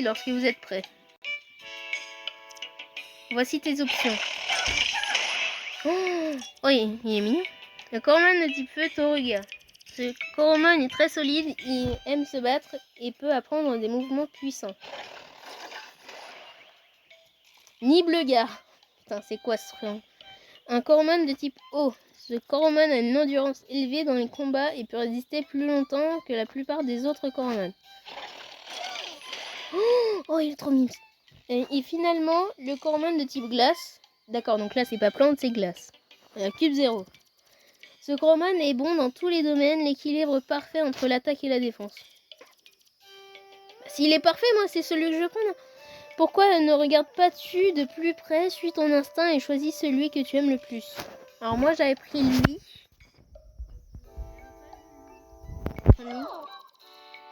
lorsque vous êtes prêt. Voici tes options. Oh, oui, il est mignon. Le Coromon de type feu te regarde. Ce Coromon est très solide, il aime se battre et peut apprendre des mouvements puissants. Nibelgar. Putain, c'est quoi ce truc? Un Coromon de type eau. Ce Coromon a une endurance élevée dans les combats et peut résister plus longtemps que la plupart des autres Coromon. Oh, il est trop mignon. Et finalement, le Coromon de type glace. D'accord, donc là, c'est pas plante, c'est glace. Cube 0. Ce Coromon est bon dans tous les domaines, l'équilibre parfait entre l'attaque et la défense. S'il est parfait, moi, c'est celui que je prends. Pourquoi ne regarde pas dessus de plus près, suis ton instinct et choisis celui que tu aimes le plus. Alors moi, j'avais pris lui.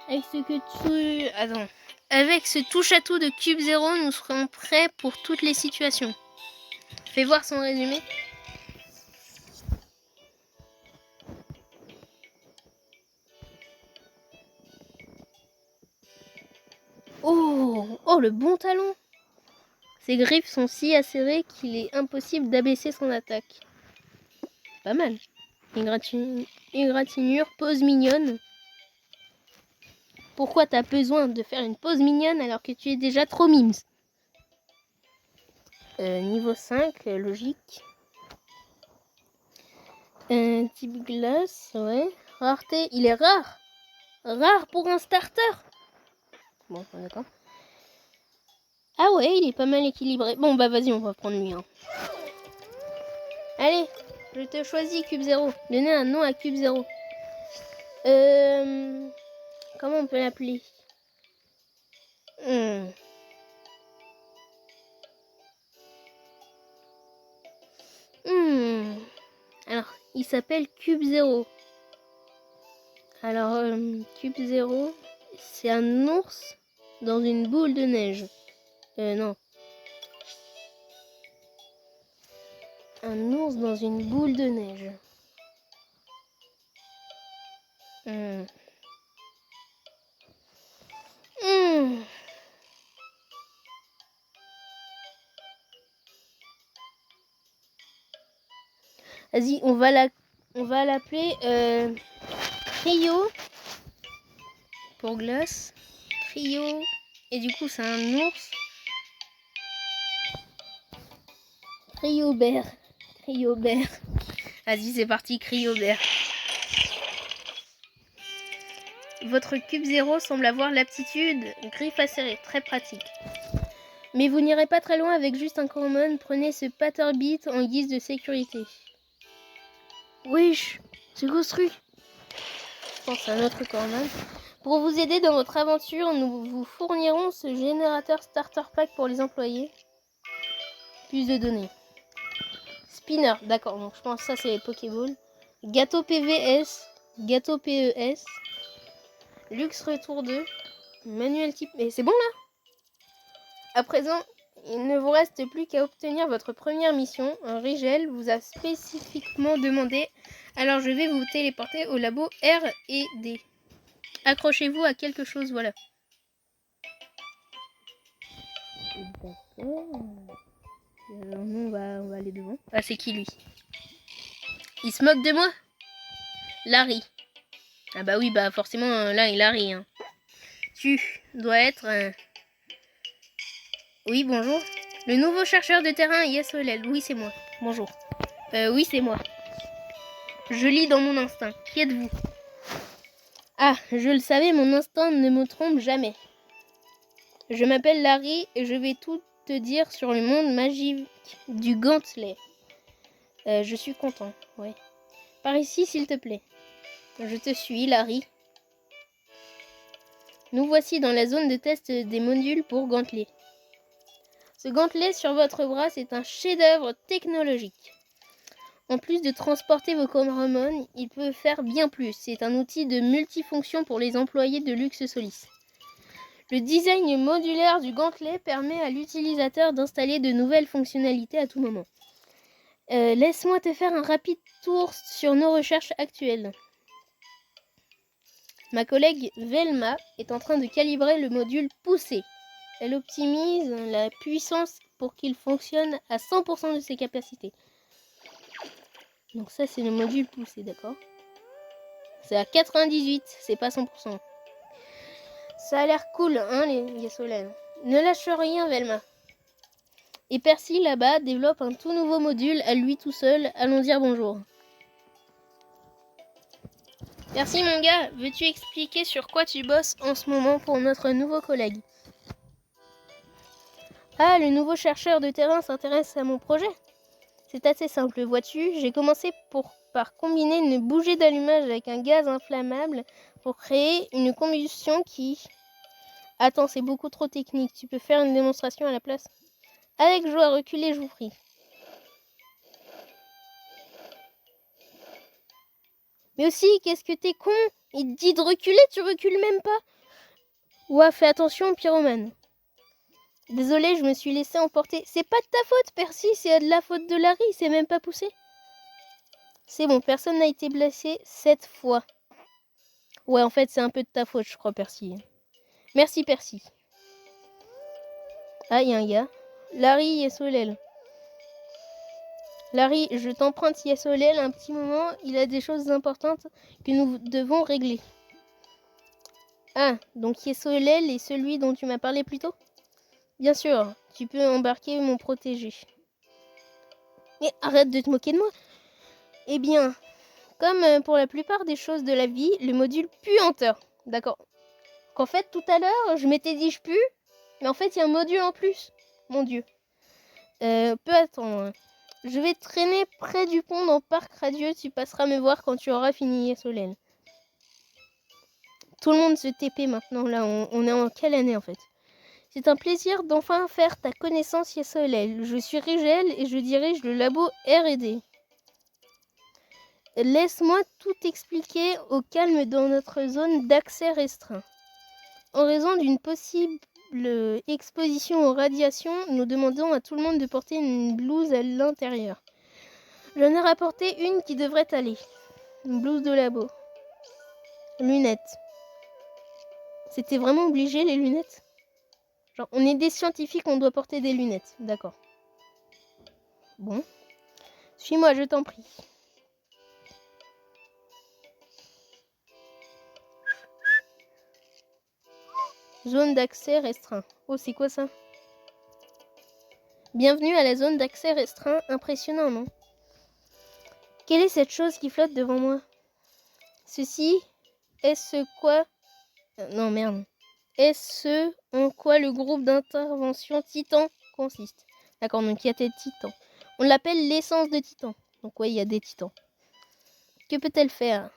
Avec ce que tu... Attends. Avec ce touche-à-tout de Cube 0, nous serons prêts pour toutes les situations. Fais voir son résumé. Oh, le bon talon. Ses griffes sont si acérées qu'il est impossible d'abaisser son attaque. Pas mal. Égratignure, pose mignonne. Pourquoi t'as besoin de faire une pose mignonne alors que tu es déjà trop mimes? Niveau 5, logique. Type glace, ouais. Rareté, il est rare. Rare pour un starter. Bon, d'accord. Ah ouais, il est pas mal équilibré. Bon, bah vas-y, on va prendre lui. Hein. Allez, je te choisis Cube 0. Donnez un nom à Cube 0. Comment on peut l'appeler? Alors, il s'appelle Cube 0. Alors, Cube 0, c'est un ours dans une boule de neige. Non. Un ours dans une boule de neige. Vas-y, on va l'appeler Trio pour glace. Trio. Et du coup, c'est un ours. Cryobert. Cryobert. Vas-y, c'est parti, Cryobert. Votre Cube 0 semble avoir l'aptitude griffe acérée, très pratique. Mais vous n'irez pas très loin avec juste un Coromon, prenez ce Patterbeat en guise de sécurité. Wesh, c'est construit. Je pense à notre Coromon. Pour vous aider dans votre aventure, nous vous fournirons ce générateur starter pack pour les employés. Plus de données. Spinner, d'accord, donc je pense que ça c'est les Pokéballs. Gâteau PVS, gâteau PES. Luxe Retour 2. Manuel type... Mais c'est bon là? À présent, il ne vous reste plus qu'à obtenir votre première mission. Un Rigel vous a spécifiquement demandé. Alors je vais vous téléporter au labo R et D. Accrochez-vous à quelque chose, voilà. D'accord. On va aller devant. Ah, c'est qui lui? Il se moque de moi? Larry. Ah bah oui, bah forcément, là, il Larry. Hein. Tu dois être... Oui, bonjour. Le nouveau chercheur de terrain ISOLL. Oui, c'est moi. Bonjour. Oui, c'est moi. Je lis dans mon instinct. Qui êtes-vous? Ah, je le savais, mon instinct ne me trompe jamais. Je m'appelle Larry et je vais tout te dire sur le monde magique du gantelet. Je suis content, ouais. Par ici, s'il te plaît. Je te suis, Larry. Nous voici dans la zone de test des modules pour gantelet. Ce gantelet sur votre bras, c'est un chef-d'œuvre technologique. En plus de transporter vos Coromon, il peut faire bien plus. C'est un outil de multifonction pour les employés de Luxe Solis. Le design modulaire du gantelet permet à l'utilisateur d'installer de nouvelles fonctionnalités à tout moment. Laisse-moi te faire un rapide tour sur nos recherches actuelles. Ma collègue Velma est en train de calibrer le module poussé. Elle optimise la puissance pour qu'il fonctionne à 100% de ses capacités. Donc ça, c'est le module poussé, d'accord? C'est à 98, c'est pas 100%. Ça a l'air cool, hein, les Solènes. Ne lâche rien, Velma. Et Percy, là-bas, développe un tout nouveau module à lui tout seul. Allons dire bonjour. Percy, mon gars, veux-tu expliquer sur quoi tu bosses en ce moment pour notre nouveau collègue? Ah, le nouveau chercheur de terrain s'intéresse à mon projet? C'est assez simple, vois-tu. J'ai commencé par combiner une bougie d'allumage avec un gaz inflammable pour créer une combustion qui... Attends, c'est beaucoup trop technique. Tu peux faire une démonstration à la place? Avec joie, reculez, je vous prie. Mais aussi, qu'est-ce que t'es con? Il te dit de reculer, tu recules même pas. Ouah, fais attention, pyromane. Désolé, je me suis laissé emporter. C'est pas de ta faute, Percy, c'est de la faute de Larry, il s'est même pas poussé. C'est bon, personne n'a été blessé cette fois. Ouais, en fait, c'est un peu de ta faute, je crois, Percy. Merci, Percy. Ah, il y a un gars. Larry Yesolel. Larry, je t'emprunte Yesolel un petit moment. Il a des choses importantes que nous devons régler. Ah, donc Yesolel est celui dont tu m'as parlé plus tôt? Bien sûr, tu peux embarquer mon protégé. Mais arrête de te moquer de moi. Eh bien, comme pour la plupart des choses de la vie, le module puanteur. D'accord. Qu'en fait, tout à l'heure, je m'étais dit je pue, mais en fait, il y a un module en plus. Mon Dieu. Peu attendre. Je vais traîner près du pont dans Parc Radieux. Tu passeras me voir quand tu auras fini Solène. Tout le monde se TP maintenant. Là, on est en quelle année en fait? C'est un plaisir d'enfin faire ta connaissance, Yesolel. Je suis Rigel et je dirige le labo R&D. Laisse-moi tout expliquer au calme dans notre zone d'accès restreint. En raison d'une possible exposition aux radiations, nous demandons à tout le monde de porter une blouse à l'intérieur. J'en ai rapporté une qui devrait aller. Une blouse de labo. Lunettes. C'était vraiment obligé les lunettes? Genre, on est des scientifiques, on doit porter des lunettes. D'accord. Bon. Suis-moi, je t'en prie. Zone d'accès restreint. Oh, c'est quoi ça? Bienvenue à la zone d'accès restreint. Impressionnant, non? Quelle est cette chose qui flotte devant moi? Ceci est-ce quoi... Non, merde. Est-ce en quoi le groupe d'intervention Titan consiste? D'accord, donc il y a des titans. On l'appelle l'essence de Titan. Donc ouais, il y a des titans. Que peut-elle faire?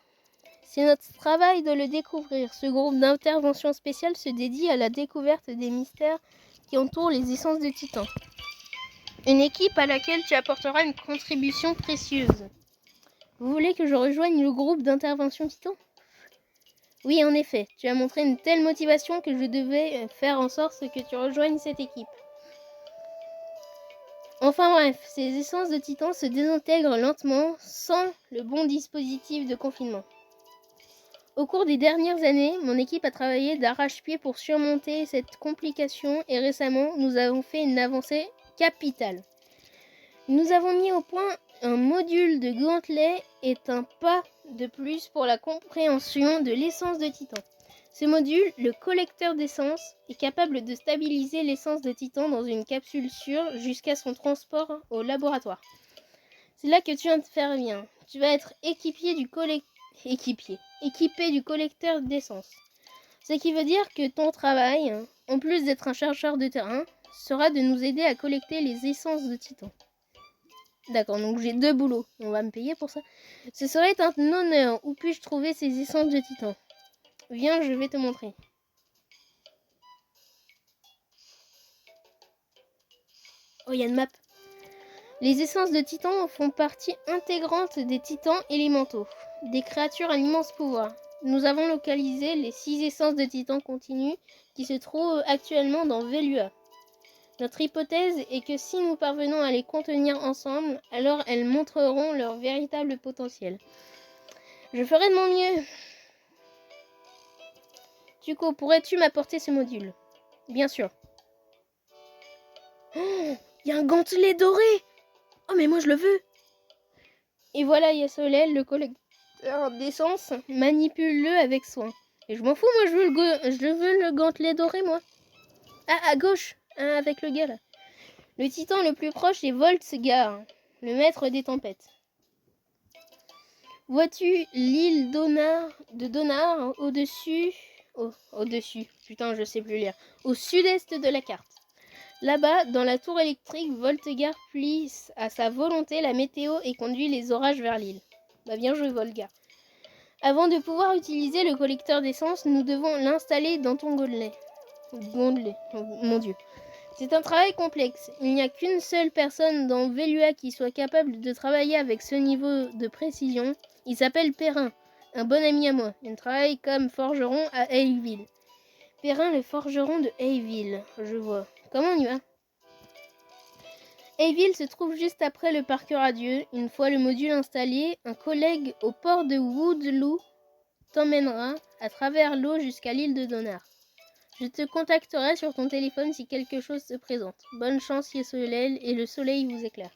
C'est notre travail de le découvrir. Ce groupe d'intervention spéciale se dédie à la découverte des mystères qui entourent les essences de Titan. Une équipe à laquelle tu apporteras une contribution précieuse. Vous voulez que je rejoigne le groupe d'intervention Titan? Oui, en effet, tu as montré une telle motivation que je devais faire en sorte que tu rejoignes cette équipe. Enfin bref, ces essences de Titan se désintègrent lentement sans le bon dispositif de confinement. Au cours des dernières années, mon équipe a travaillé d'arrache-pied pour surmonter cette complication et récemment, nous avons fait une avancée capitale. Nous avons mis au point un module de gantelet et un pas de plus pour la compréhension de l'essence de Titan. Ce module, le collecteur d'essence, est capable de stabiliser l'essence de Titan dans une capsule sûre jusqu'à son transport au laboratoire. C'est là que tu interviens. Tu vas être équipé du collecteur d'essence. Ce qui veut dire que ton travail, en plus d'être un chercheur de terrain, sera de nous aider à collecter les essences de Titan. D'accord, donc j'ai 2 boulots. On va me payer pour ça. Ce serait un honneur. Où puis-je trouver ces essences de Titan? Viens, je vais te montrer. Oh, il y a une map. Les essences de Titan font partie intégrante des titans élémentaux, des créatures à l'immense pouvoir. Nous avons localisé les 6 essences de Titan continues qui se trouvent actuellement dans Velua. Notre hypothèse est que si nous parvenons à les contenir ensemble, alors elles montreront leur véritable potentiel. Je ferai de mon mieux. Tuco, pourrais-tu m'apporter ce module? Bien sûr. Il y a un gantelet doré. Oh, mais moi, je le veux. Et voilà, Yasolel, le collecteur d'essence, manipule-le avec soin. Et je m'en fous, moi, je veux le gantelet doré, moi. Ah, à gauche, avec le gars, là. Le titan le plus proche est Voltgar, le maître des tempêtes. Vois-tu l'île de Donar au-dessus... au-dessus, putain, je sais plus lire. Au sud-est de la carte. Là-bas, dans la tour électrique, Voltgar plie à sa volonté la météo et conduit les orages vers l'île. Bah bien joué, Voltgar. Avant de pouvoir utiliser le collecteur d'essence, nous devons l'installer dans ton gondelet. Gondelet, oh, mon Dieu. C'est un travail complexe. Il n'y a qu'une seule personne dans Velua qui soit capable de travailler avec ce niveau de précision. Il s'appelle Perrin, un bon ami à moi. Il travaille comme forgeron à Hayville. Perrin, le forgeron de Hayville, je vois. Comment on y va? Hayville se trouve juste après le parc radieux. Une fois le module installé, un collègue au port de Woodloo t'emmènera à travers l'eau jusqu'à l'île de Donar. Je te contacterai sur ton téléphone si quelque chose se présente. Bonne chance, Yesolel, et le soleil vous éclaire.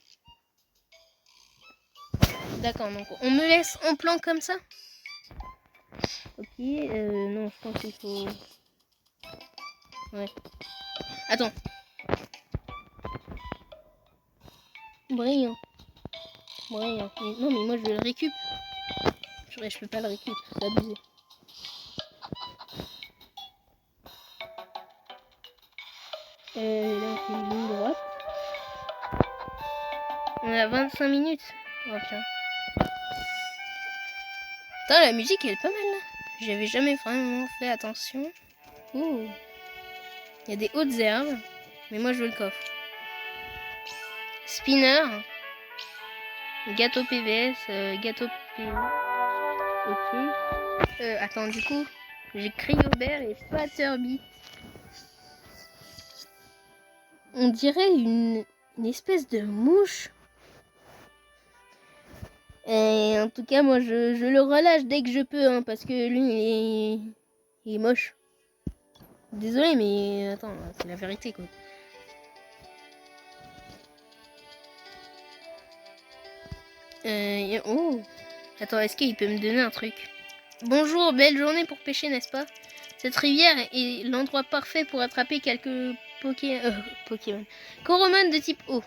D'accord, donc on me laisse en plan comme ça? Ok, non, je pense qu'il faut... Ouais. Attends. Brillant. Brillant. Non, mais moi je veux le récup. Je peux pas le récup, c'est abusé. Là, on fait une ligne droite. On a 25 minutes. Oh, tiens. Putain, la musique elle est pas mal là. J'avais jamais vraiment fait attention. Ouh. Il y a des hautes herbes. Mais moi je veux le coffre. Spinner. Gâteau PVS. Gâteau PVS. Ok. Attends, du coup, j'ai Cryobert et Fatterbeat. On dirait une espèce de mouche. Et en tout cas, moi, je le relâche dès que je peux, hein, parce que lui, il est moche. Désolé, mais attends, c'est la vérité, quoi. Oh, attends, est-ce qu'il peut me donner un truc? Bonjour, belle journée pour pêcher, n'est-ce pas? Cette rivière est l'endroit parfait pour attraper quelques Pokémon. Coromon de type eau.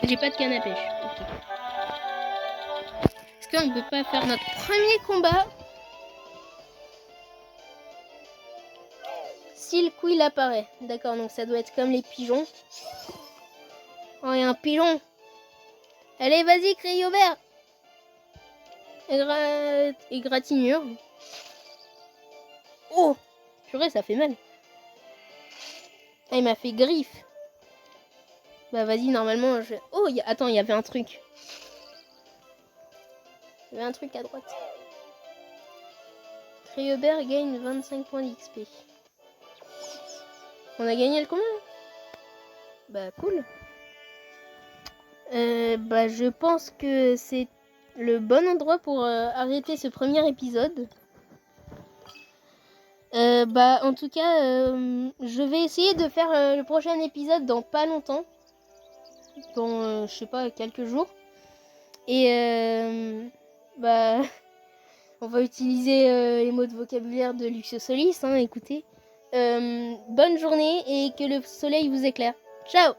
J'ai pas de canne à pêche. Okay. Est-ce qu'on ne peut pas faire notre premier combat? Si le Quill apparaît. D'accord, donc ça doit être comme les pigeons. Oh, il y a un pigeon. Allez, vas-y, Cryobert. Égratignure. Oh, purée, ça fait mal. Ah, il m'a fait griffe. Bah vas-y, normalement je... Oh, attends, il y avait un truc. Il y avait un truc à droite. Cryobert gagne 25 points d'XP. On a gagné le combat? Bah cool. Bah je pense que c'est le bon endroit pour arrêter ce premier épisode. Bah en tout cas, je vais essayer de faire le prochain épisode dans pas longtemps. Dans, je sais pas, quelques jours. Et bah... On va utiliser les mots de vocabulaire de Luxiosolis, hein, écoutez. Bonne journée et que le soleil vous éclaire. Ciao!